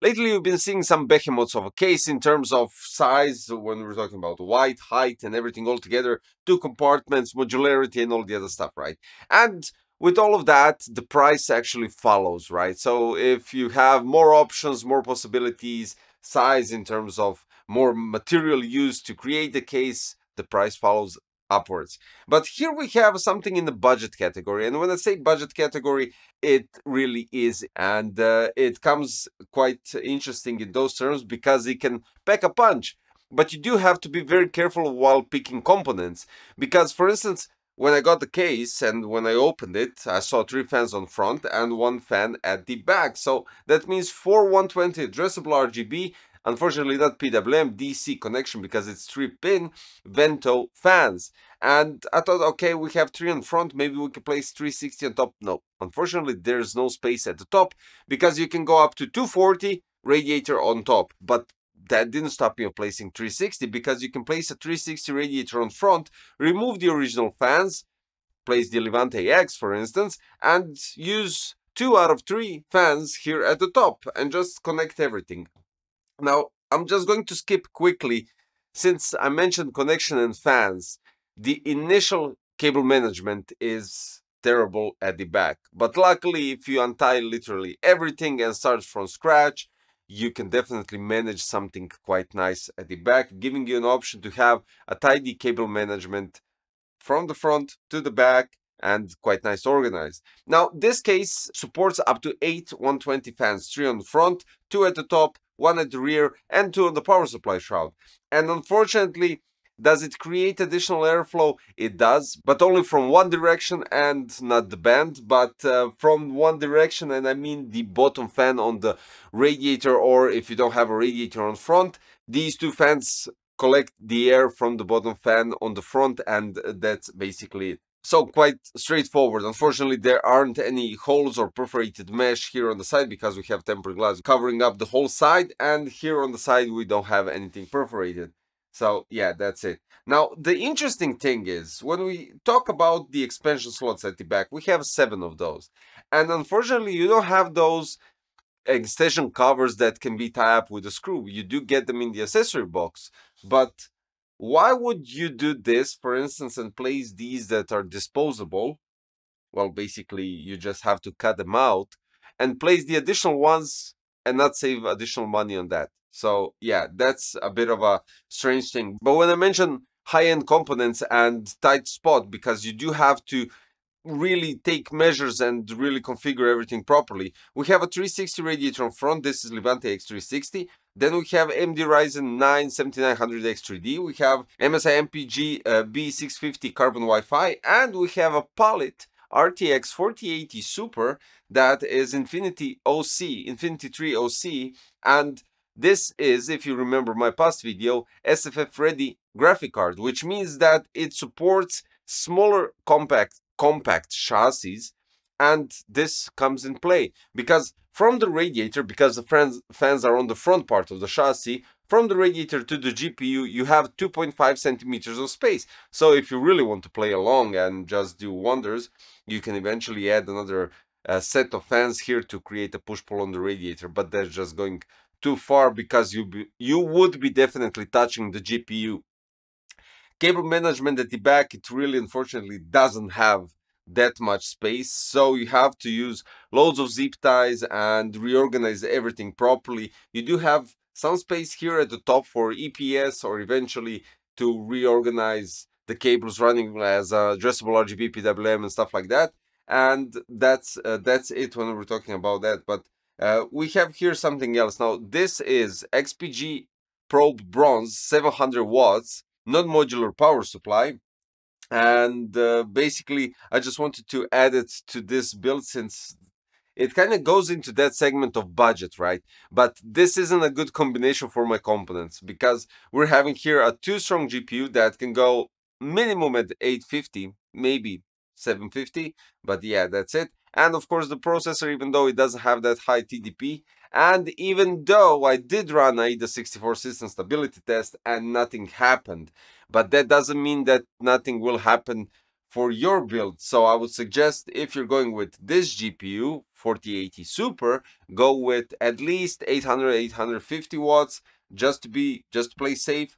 lately we've been seeing some behemoths of a case in terms of size when we're talking about weight, height, and everything all together, 2 compartments, modularity, and all the other stuff, right? And with all of that, the price actually follows, right? So if you have more options, more possibilities, size in terms of more material used to create the case, the price follows upwards. But here we have something in the budget category, and when I say budget category, it really is, and it comes quite interesting in those terms because it can pack a punch. But you do have to be very careful while picking components, because for instance, when I got the case and when I opened it, I saw 3 fans on front and 1 fan at the back. So that means 4 120 addressable RGB, unfortunately not PWM DC connection because it's 3-pin Vento fans. And I thought, okay, we have 3 on front, maybe we can place 360 on top. No, unfortunately there's no space at the top because you can go up to 240 radiator on top. But that didn't stop me of placing 360 because you can place a 360 radiator on front, remove the original fans, place the Levante X for instance, and use 2 out of 3 fans here at the top and just connect everything. Now, I'm just going to skip quickly since I mentioned connection and fans. The initial cable management is terrible at the back, but luckily if you untie literally everything and start from scratch, you can definitely manage something quite nice at the back, giving you an option to have a tidy cable management from the front to the back and quite nice organized. Now, this case supports up to 8 120 fans, 3 on the front, 2 at the top, 1 at the rear, and 2 on the power supply shroud. And unfortunately, does it create additional airflow? It does, but only from one direction and not the band, but from one direction, and I mean the bottom fan on the radiator, or if you don't have a radiator on front, these 2 fans collect the air from the bottom fan on the front, and that's basically it. So quite straightforward. Unfortunately, there aren't any holes or perforated mesh here on the side because we have tempered glass covering up the whole side, and here on the side we don't have anything perforated. So yeah, that's it. Now, the interesting thing is, when we talk about the expansion slots at the back, we have 7 of those. And unfortunately, you don't have those extension covers that can be tied up with a screw. You do get them in the accessory box. But why would you do this, for instance, and place these that are disposable? Well, basically, you just have to cut them out and place the additional ones and not save additional money on that. So yeah, that's a bit of a strange thing. But when I mention high-end components and tight spot, because you do have to really take measures and really configure everything properly. We have a 360 radiator on front. This is Levante X360. Then we have AMD Ryzen 9 7900X3D. We have MSI MPG B650 Carbon Wi-Fi, and we have a Palit RTX 4080 Super that is Infinity OC, Infinity 3 OC, and this is, if you remember my past video, SFF ready graphic card, which means that it supports smaller compact chassis, and this comes in play because from the radiator, because the fans are on the front part of the chassis, from the radiator to the GPU you have 2.5 centimeters of space. So if you really want to play along and just do wonders, you can eventually add another set of fans here to create a push-pull on the radiator, but that's just going too far because you would be definitely touching the GPU. Cable management at the back, it really unfortunately doesn't have that much space, so you have to use loads of zip ties and reorganize everything properly. You do have some space here at the top for EPS or eventually to reorganize the cables running as addressable RGB, PWM and stuff like that. And that's it when we're talking about that. But we have here something else. Now, this is XPG Probe Bronze 700 watts non-modular power supply, and basically I just wanted to add it to this build since it kind of goes into that segment of budget, right? But this isn't a good combination for my components because we're having here a 2-strong GPU that can go minimum at 850, maybe 750, but yeah, that's it. And of course the processor, even though it doesn't have that high TDP, and even though I did run AIDA64 system stability test and nothing happened, but that doesn't mean that nothing will happen for your build. So I would suggest, if you're going with this GPU 4080 Super, go with at least 800, 850 watts just to play safe.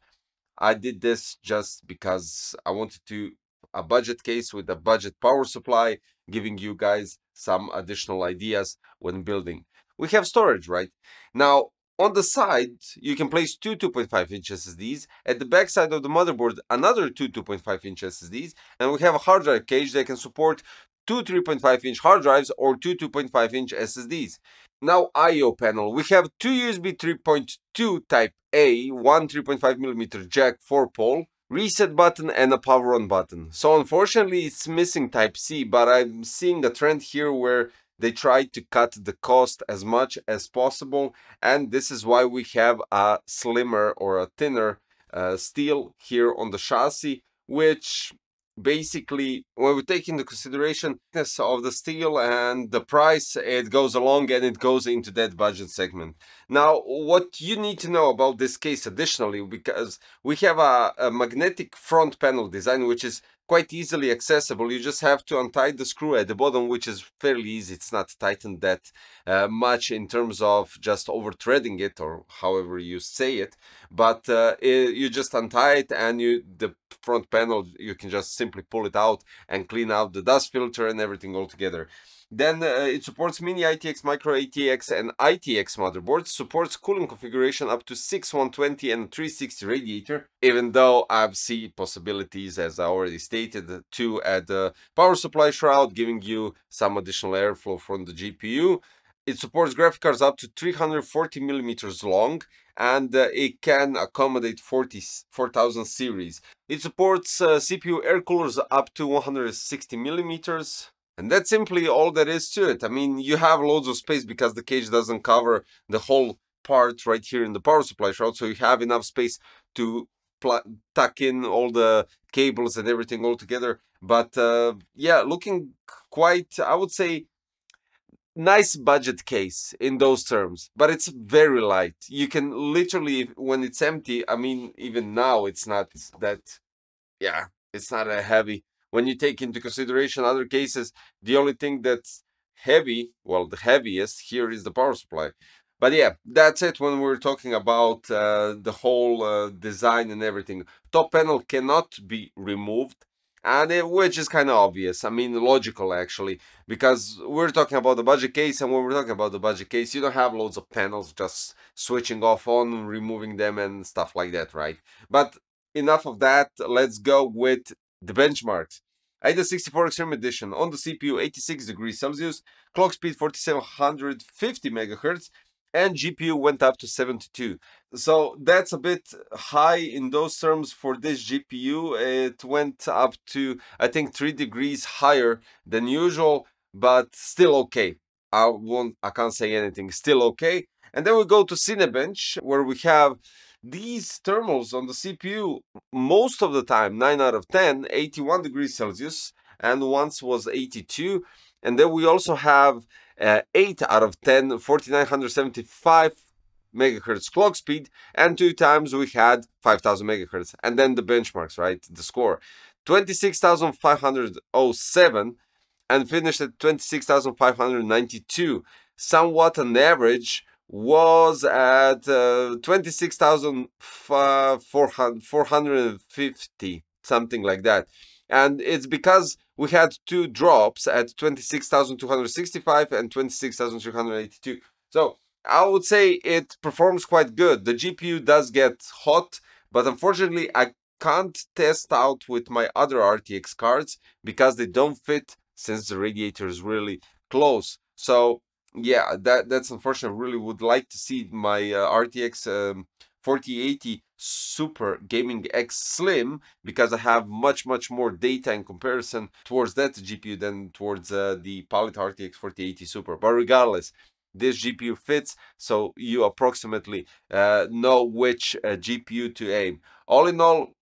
I did this just because I wanted to a budget case with a budget power supply, giving you guys some additional ideas when building. We have storage, right? Now, on the side, you can place two 2.5-inch SSDs. At the back side of the motherboard, another two 2.5-inch SSDs. And we have a hard drive cage that can support two 3.5-inch hard drives or two 2.5-inch SSDs. Now, I/O panel. We have two USB 3.2 Type A, one 3.5mm jack 4-pole, reset button, and a power on button. So unfortunately, it's missing Type C, but I'm seeing a trend here where they try to cut the cost as much as possible, and this is why we have a slimmer or a thinner steel here on the chassis, which basically, when we take into consideration the thickness of the steel and the price, it goes along and it goes into that budget segment. Now, what you need to know about this case additionally, because we have a magnetic front panel design, which is quite easily accessible. You just have to untie the screw at the bottom, which is fairly easy. It's not tightened that much in terms of just over threading it, or however you say it, but you just untie it, and the front panel, you can just simply pull it out and clean out the dust filter and everything all together. Then it supports mini ITX, micro ATX, and ITX motherboards, supports cooling configuration up to 6120 and 360 radiator, even though I see possibilities, as I already stated, to add the power supply shroud, giving you some additional airflow from the GPU. It supports graphic cards up to 340 millimeters long, and it can accommodate 4000 series. It supports CPU air coolers up to 160 millimeters. And that's simply all there is to it. I mean, you have loads of space because the cage doesn't cover the whole part right here in the power supply shroud, so you have enough space to tuck in all the cables and everything all together. But yeah, looking quite, I would say, nice budget case in those terms, but it's very light. You can literally, when it's empty, I mean, even now it's not that, yeah, it's not that heavy. When you take into consideration other cases, the only thing that's heavy, well, the heaviest here is the power supply. But yeah, that's it when we're talking about the whole design and everything. Top panel cannot be removed, and which is kind of obvious. I mean, logical actually, because we're talking about the budget case, and when we're talking about the budget case, you don't have loads of panels just switching off on, removing them and stuff like that, right? But enough of that, let's go with the benchmarks. AIDA 64 Extreme Edition on the CPU 86 degrees Celsius, clock speed 4750 megahertz, and GPU went up to 72. So that's a bit high in those terms for this GPU. It went up to, I think, 3 degrees higher than usual, but still okay. I can't say anything, still okay. And then we go to Cinebench, where we have these thermals on the CPU most of the time, 9 out of 10, 81 degrees Celsius, and once was 82. And then we also have 8 out of 10, 4975 megahertz clock speed, and 2 times we had 5000 megahertz. And then the benchmarks, right? The score 26,507 and finished at 26,592. Somewhat an average was at 26,450, something like that. And it's because we had two drops at 26,265 and 26,382. So I would say it performs quite good. The GPU does get hot, but unfortunately I can't test out with my other RTX cards because they don't fit, since the radiator is really close. So yeah, that's unfortunate. I really would like to see my RTX 4080 Super Gaming X Slim, because I have much more data in comparison towards that GPU than towards the Palit RTX 4080 Super. But regardless, this GPU fits, so you approximately know which GPU to aim. All in all,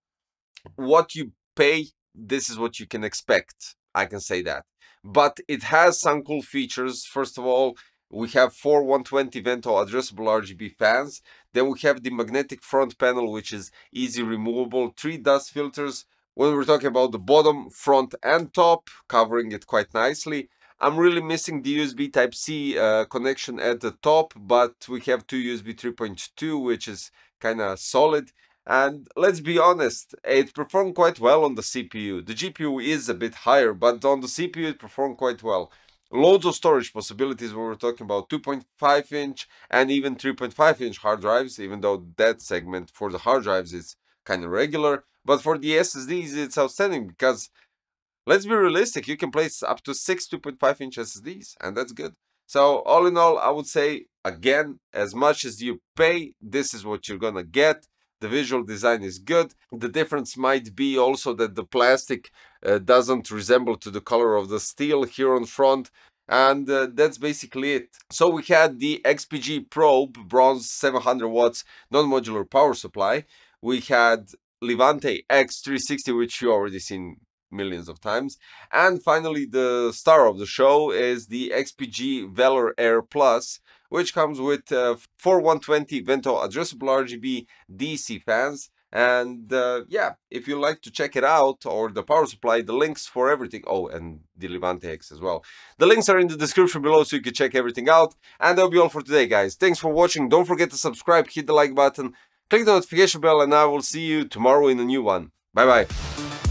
what you pay, this is what you can expect. I can say that. But it has some cool features. First of all, we have 4 120 Vento addressable RGB fans. Then we have the magnetic front panel, which is easy removable. 3 dust filters when we're talking about the bottom, front, and top, covering it quite nicely. I'm really missing the USB Type-C connection at the top, but we have two USB 3.2, which is kind of solid. And let's be honest, it performed quite well on the CPU. The GPU is a bit higher, but on the CPU it performed quite well. Loads of storage possibilities. We were talking about 2.5-inch and even 3.5-inch hard drives, even though that segment for the hard drives is kind of regular. But for the SSDs, it's outstanding because, let's be realistic, you can place up to 6 2.5-inch SSDs, and that's good. So all in all, I would say, again, as much as you pay, this is what you're gonna get. The visual design is good. The difference might be also that the plastic doesn't resemble to the color of the steel here on front. And that's basically it. So we had the XPG Probe Bronze 700 watts non-modular power supply. We had Levante X360, which you already seen millions of times. And finally, the star of the show is the XPG Velour Air Plus, which comes with 4120 Vento adjustable RGB DC fans. And yeah, if you like to check it out, or the power supply, the links for everything, oh, and the Levante X as well, the links are in the description below, so you can check everything out. And that'll be all for today, guys. Thanks for watching. Don't forget to subscribe, hit the like button, click the notification bell, and I will see you tomorrow in a new one. Bye bye.